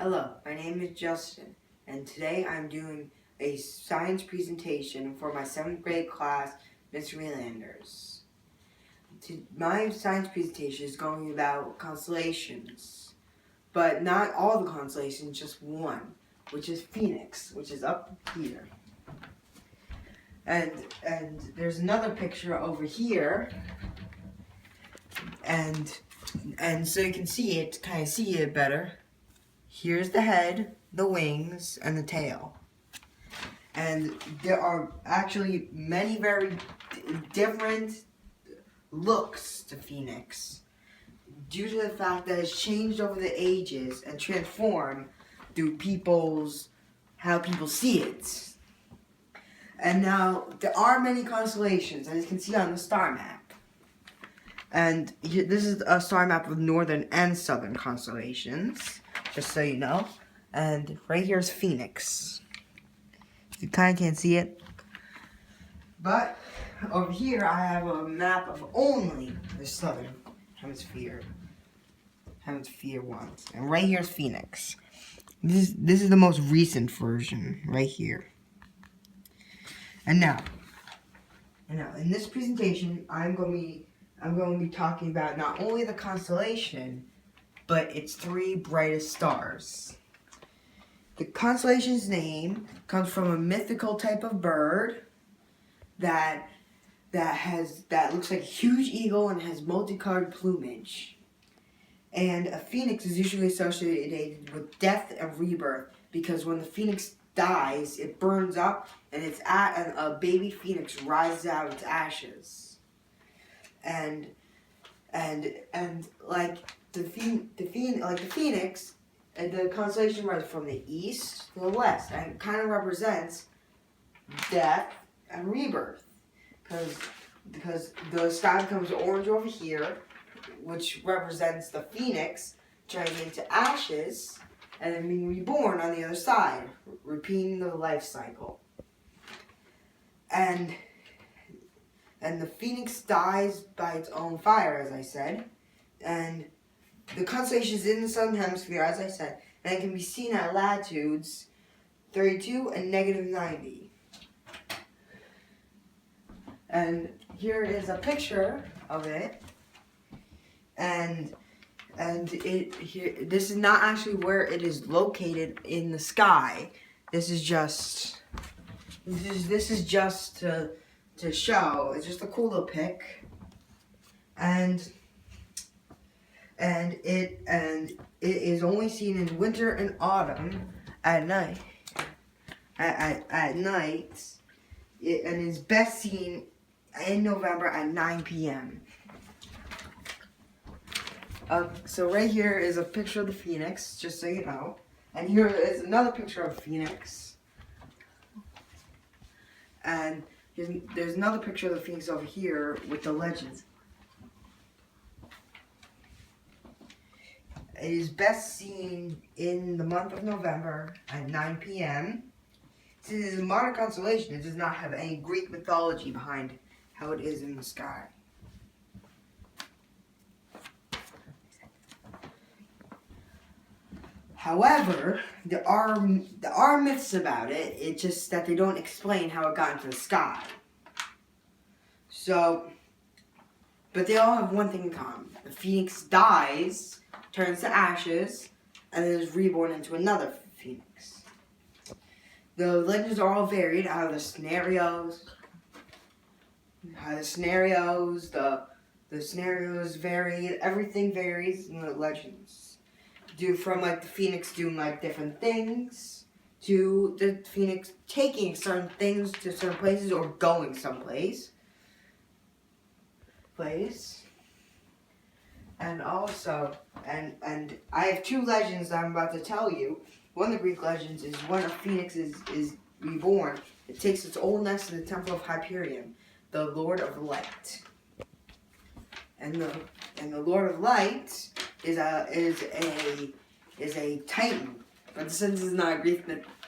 Hello, my name is Justin, and today I'm doing a science presentation for my 7th grade class, Miss Relanders. My science presentation is going about constellations, but not all the constellations, just one, which is Phoenix, which is up here. And there's another picture over here, and so you can see it, kind of see it better. Here's the head, the wings, and the tail. And there are actually many very different looks to Phoenix due to the fact that it's changed over the ages and transformed through how people see it. And now there are many constellations, as you can see on the star map. And this is a star map of northern and southern constellations, just so you know. And right here is Phoenix. You kind of can't see it. But over here I have a map of only the southern hemisphere ones. And right here is Phoenix. This is the most recent version right here. And now in this presentation I'm going to be talking about not only the constellation, but its 3 brightest stars. The constellation's name comes from a mythical type of bird that looks like a huge eagle and has multicolored plumage. And a phoenix is usually associated with death and rebirth because when the phoenix dies, it burns up and a baby phoenix rises out of its ashes. And like the phoenix, the constellation runs from the east to the west, and it kind of represents death and rebirth, because the sky becomes orange over here, which represents the phoenix turning into ashes and then being reborn on the other side, repeating the life cycle. And the phoenix dies by its own fire, as I said, and the constellation is in the southern hemisphere, as I said, and it can be seen at latitudes 32 and -90. And here is a picture of it, and this is not actually where it is located in the sky. This is just to show. It's just a cool little pic, and it is only seen in winter and autumn at night. At night, and is best seen in November at 9 p.m. So right here is a picture of the phoenix, just so you know, and here is another picture of Phoenix, and there's another picture of the phoenix over here with the legends. It is best seen in the month of November at 9 p.m. Since it is a modern constellation, it does not have any Greek mythology behind how it is in the sky. However, there are myths about it. It's just that they don't explain how it got into the sky. So, but they all have one thing in common. The phoenix dies, turns to ashes, and then is reborn into another phoenix. The legends are all varied out of the scenarios. The scenarios varied. Everything varies in the legends. From like the phoenix doing like different things, to the phoenix taking certain things to certain places or going someplace. And also, and I have 2 legends that I'm about to tell you. One of the Greek legends is when a phoenix is reborn, it takes its old nest in the temple of Hyperion, the Lord of Light. And the Lord of Light is a Titan. But since this is not a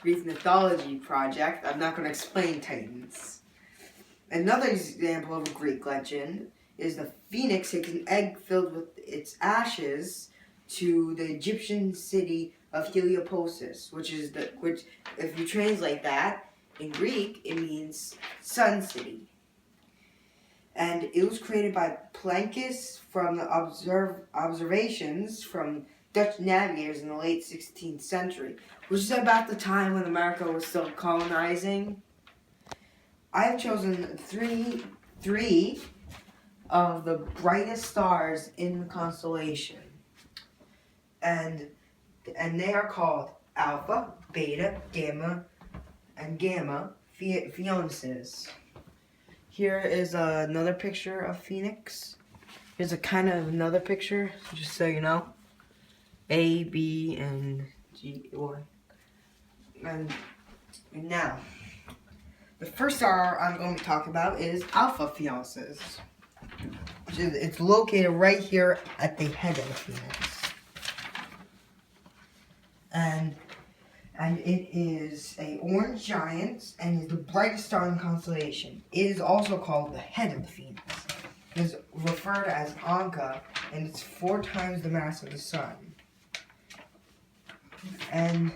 Greek mythology project, I'm not going to explain Titans. Another example of a Greek legend is the phoenix takes an egg filled with its ashes to the Egyptian city of Heliopolis, which if you translate that in Greek, it means Sun City. And it was created by Plancius from the observations from Dutch navigators in the late 16th century, which is about the time when America was still colonizing. I have chosen three of the brightest stars in the constellation. And they are called Alpha, Beta, Gamma, and Gamma Phoenixes. Here is another picture of Phoenix. Here's another picture, just so you know. A, B, and G, Y. And now, the first star I'm going to talk about is Alpha Phoenixes. It's located right here at the head of the Phoenix. And it is an orange giant and is the brightest star in the constellation. It is also called the head of the Phoenix. It is referred as Anka, and it's 4 times the mass of the sun. And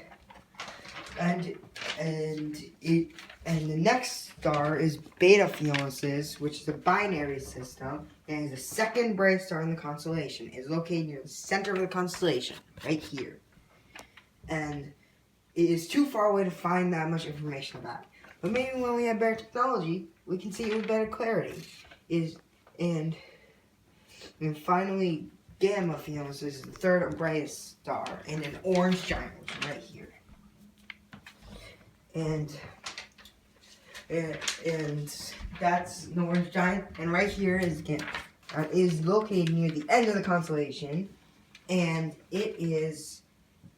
the next star is Beta Phoenixes, which is a binary system, and is the second brightest star in the constellation. It is located near the center of the constellation, right here. And it is too far away to find that much information about it. But maybe when we have better technology, we can see it with better clarity. And finally, Gamma Phoenixes is the third brightest star, and an orange giant, which is right here. And that's the orange giant. And right here is located near the end of the constellation, and it is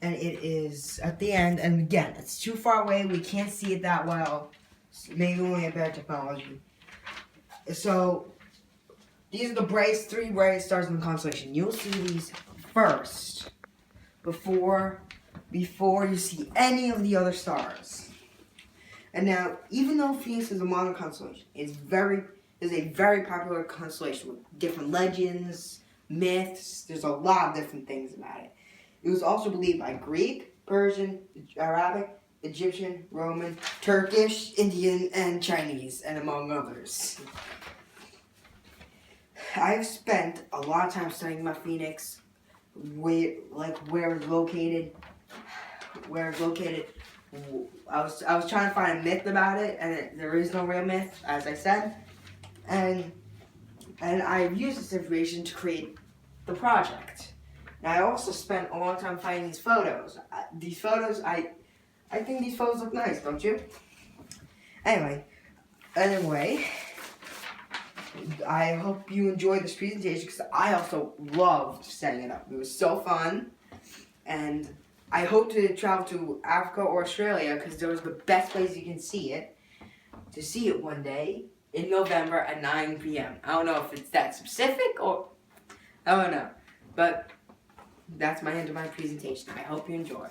at the end. And again, it's too far away. We can't see it that well. So maybe when we have better technology. So these are the 3 brightest stars in the constellation. You'll see these first before you see any of the other stars. And now, even though Phoenix is a modern constellation, it is a very popular constellation with different legends, myths. There's a lot of different things about it. It was also believed by Greek, Persian, Arabic, Egyptian, Roman, Turkish, Indian, and Chinese, and among others. I've spent a lot of time studying about Phoenix, where it's located. I was trying to find a myth about it, and there is no real myth, as I said. And I've used this information to create the project. And I also spent a long time finding these photos. I think these photos look nice, don't you? Anyway, I hope you enjoyed this presentation, because I also loved setting it up. It was so fun, and I hope to travel to Africa or Australia, because those are the best places you can see it. To see it one day in November at 9 p.m. I don't know if it's that specific, or I don't know, but that's my end of my presentation. I hope you enjoy.